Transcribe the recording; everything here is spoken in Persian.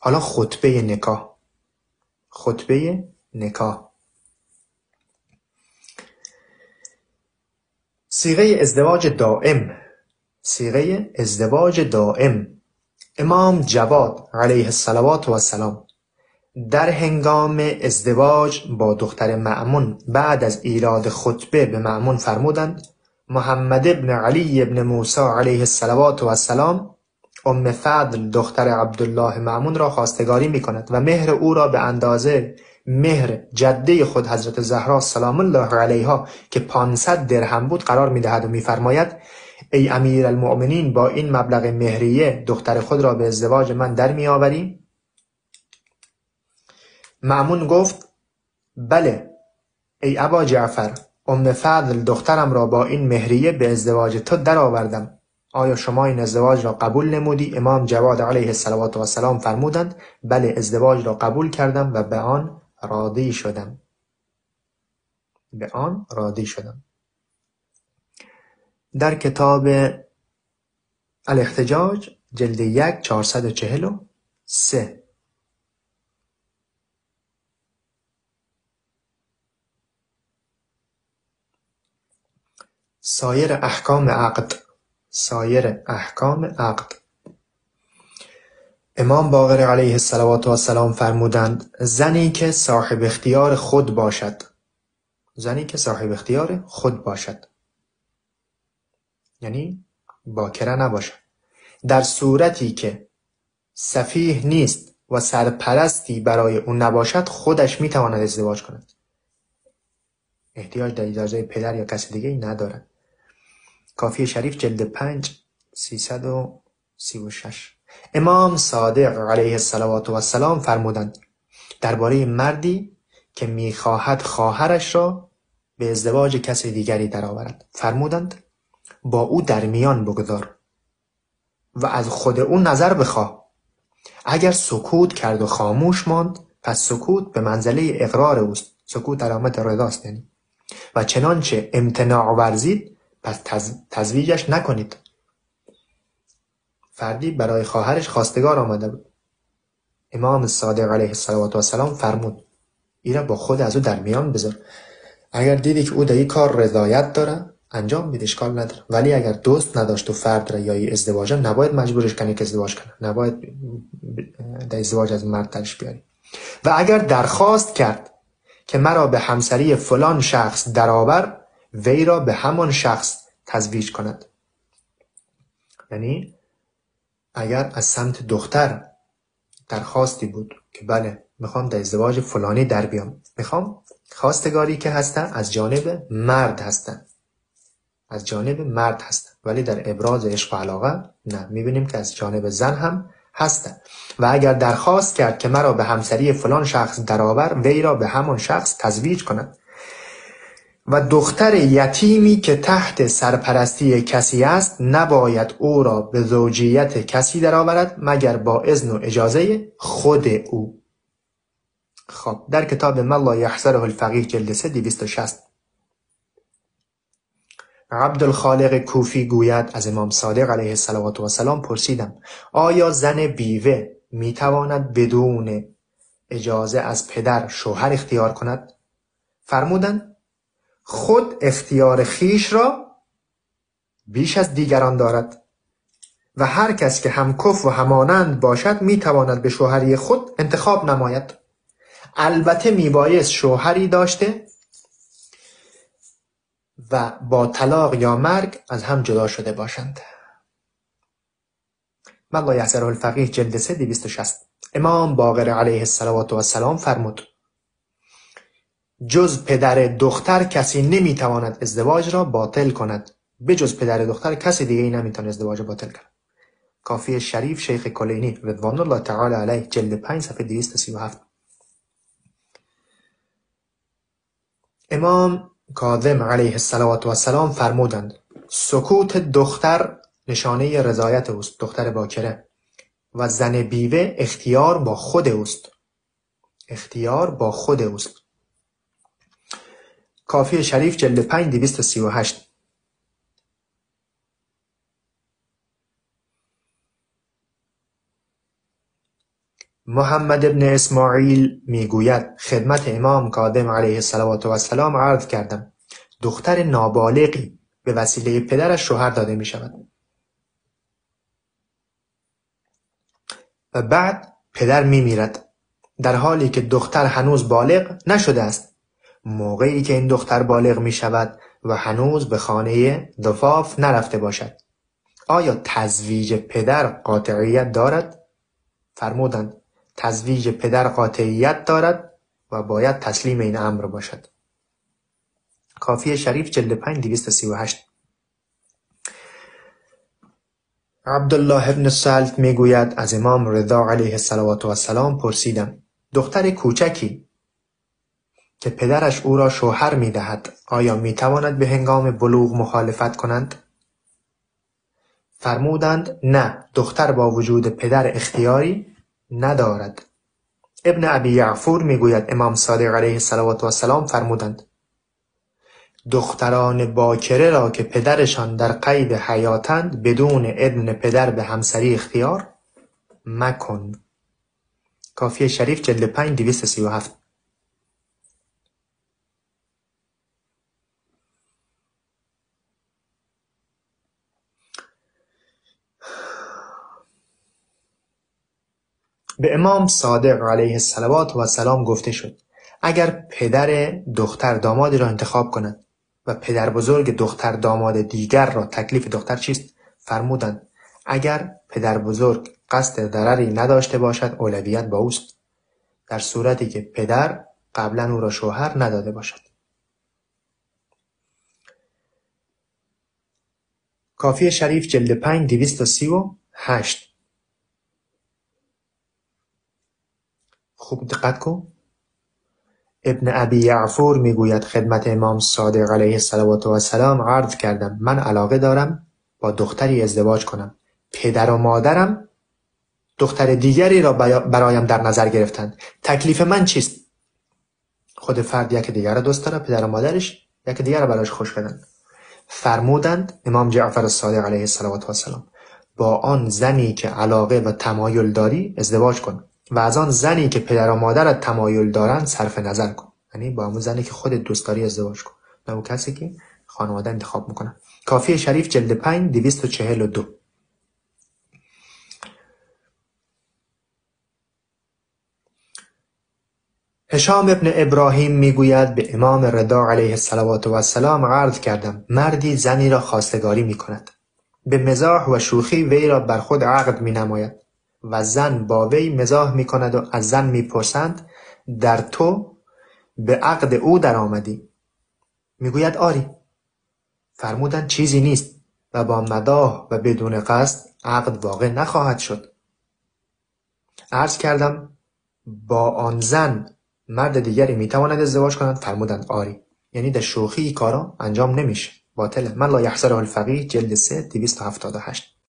حالا خطبه نکاح. خطبه نکاح. صیغه ازدواج دائم. صیغه ازدواج دائم. امام جواد علیه الصلوات و السلام در هنگام ازدواج با دختر مأمون بعد از ایراد خطبه به مأمون فرمودند: محمد ابن علی ابن موسی علیه الصلوات و السلام ام فضل دختر عبدالله مأمون را خواستگاری می کند و مهر او را به اندازه مهر جده خود حضرت زهرا سلام الله علیها که 500 درهم بود قرار می دهد و می فرماید: ای امیر المؤمنین، با این مبلغ مهریه دختر خود را به ازدواج من در می آوری؟ مأمون گفت: بله ای ابا جعفر، ام فضل دخترم را با این مهریه به ازدواج تو در آوردم. آیا شما این ازدواج را قبول نمودی؟ امام جواد علیه السلام فرمودند: بله، ازدواج را قبول کردم و به آن راضی شدم. به آن راضی شدم. در کتاب الاحتجاج جلد 1 443. سایر احکام عقد. سایر احکام عقد. امام باقر علیه السلام فرمودند: زنی که صاحب اختیار خود باشد. زنی که صاحب اختیار خود باشد یعنی باکره نباشد، در صورتی که سفیه نیست و سرپرستی برای اون نباشد، خودش میتواند ازدواج کند. احتیاج در اجازه پدر یا کسی دیگه ندارد. کافی شریف جلد 5 336. امام صادق علیه السلام فرمودند درباره مردی که میخواهد خواهرش را به ازدواج کسی دیگری درآورد. فرمودند: با او در میان بگذار و از خود او نظر بخواه. اگر سکوت کرد و خاموش ماند، پس سکوت به منزله اقرار اوست. سکوت علامت رضاست یعنی. و چنانچه امتناع ورزید، پس تزویجش نکنید. فردی برای خواهرش خواستگار آمده بود. امام صادق علیه السلام فرمود: اینا با خود از او در میان بذار. اگر دیدی که او در این کار رضایت داره، انجام بده، اشکال نداره. ولی اگر دوست نداشت و فرد را یا ازدواج، نباید مجبورش کنی که ازدواج کنه. نباید در ازدواج از مرد ترش بیاری. و اگر درخواست کرد که مرا به همسری فلان شخص درآور، وی را به همان شخص تزویج کند. یعنی اگر از سمت دختر درخواستی بود که بله میخوام در ازدواج فلانی در بیام، میخوام خواستگاری که هستن از جانب مرد هستن، از جانب مرد هستن، ولی در ابراز عشق و علاقه نه، میبینیم که از جانب زن هم هستن. و اگر درخواست کرد که مرا به همسری فلان شخص درآور، وی را به همان شخص تزویج کند. و دختر یتیمی که تحت سرپرستی کسی است، نباید او را به زوجیت کسی درآورد مگر با اذن و اجازه خود او. خب در کتاب من لا یحصره الفقیه جلد 3 260. عبدالخالق کوفی گوید از امام صادق علیه السلام پرسیدم: آیا زن بیوه میتواند بدون اجازه از پدر شوهر اختیار کند؟ فرمودند: خود اختیار خیش را بیش از دیگران دارد و هر کس که هم کف و همانند باشد میتواند به شوهری خود انتخاب نماید. البته میبایست شوهری داشته و با طلاق یا مرگ از هم جدا شده باشند. من لا یحصره الفقیه جلد 3 260. امام باقر علیه السلام فرمود: جز پدر دختر کسی نمیتواند ازدواج را باطل کند. به جز پدر دختر کسی دیگه ای نمیتواند ازدواج باطل کند. کافی شریف شیخ کلینی رضوان الله تعالی علیه جلد 5 صفحه 237. امام کاظم علیه السلام فرمودند: سکوت دختر نشانه رضایت اوست، دختر باکره، و زن بیوه اختیار با خود اوست. اختیار با خود اوست. کافی شریف جلد 5 238. محمد ابن اسماعیل میگوید خدمت امام کاظم علیه السلام عرض کردم دختر نابالغی به وسیله پدرش شوهر داده می شود و بعد پدر می میرد در حالی که دختر هنوز بالغ نشده است. موقعی که این دختر بالغ می شود و هنوز به خانه ضفاف نرفته باشد آیا تزویج پدر قاطعیت دارد؟ فرمودند تزویج پدر قاطعیت دارد و باید تسلیم این امر باشد. کافیه شریف جلد 5 238. عبدالله ابن سلت میگوید از امام رضا علیه السلام پرسیدم دختر کوچکی که پدرش او را شوهر میدهد آیا میتواند به هنگام بلوغ مخالفت کنند؟ فرمودند نه، دختر با وجود پدر اختیاری ندارد. ابن ابی یعفور میگوید امام صادق علیه السلام فرمودند دختران باکره را که پدرشان در قید حیاتند بدون اذن پدر به همسری اختیار مکن. کافیه شریف جلد 5 237. به امام صادق علیه السلام گفته شد اگر پدر دختر دامادی را انتخاب کند و پدر بزرگ دختر داماد دیگر را تکلیف دختر چیست؟ فرمودند اگر پدر بزرگ قصد ضرری نداشته باشد اولویت با اوست در صورتی که پدر قبلا او را شوهر نداده باشد. کافیه شریف جلد 5 238. خوب دقت کن. ابن ابی یعفور میگوید خدمت امام صادق علیه السلام عرض کردم من علاقه دارم با دختری ازدواج کنم. پدر و مادرم دختر دیگری را برایم در نظر گرفتند. تکلیف من چیست؟ خود فرد یک دیگر را دوست داره، پدر و مادرش یک دیگر را براش خوش بدن. فرمودند امام جعفر الصادق علیه السلام با آن زنی که علاقه و تمایل داری ازدواج کن و از آن زنی که پدر و مادرت تمایل دارند صرف نظر کن. یعنی با همون زنی که خودت دوست داری ازدواج کن، نه اون کسی که خانواده انتخاب میکنن. کافیه شریف جلد 5 242. هشام ابن ابراهیم میگوید به امام رضا علیه السلام عرض کردم مردی زنی را خواستگاری میکند، به مزاح و شوخی وی را بر خود عقد مینماید و زن با وی مزاح میکند و از زن میپرسند در تو به عقد او در آمدی؟ میگوید آری. فرمودند چیزی نیست و با مداح و بدون قصد عقد واقع نخواهد شد. عرض کردم با آن زن مرد دیگری میتواند ازدواج کند؟ فرمودند آری. یعنی در شوخی کارا انجام نمیشه، باطله. من لا یحصره الفقیه جلد 3 278.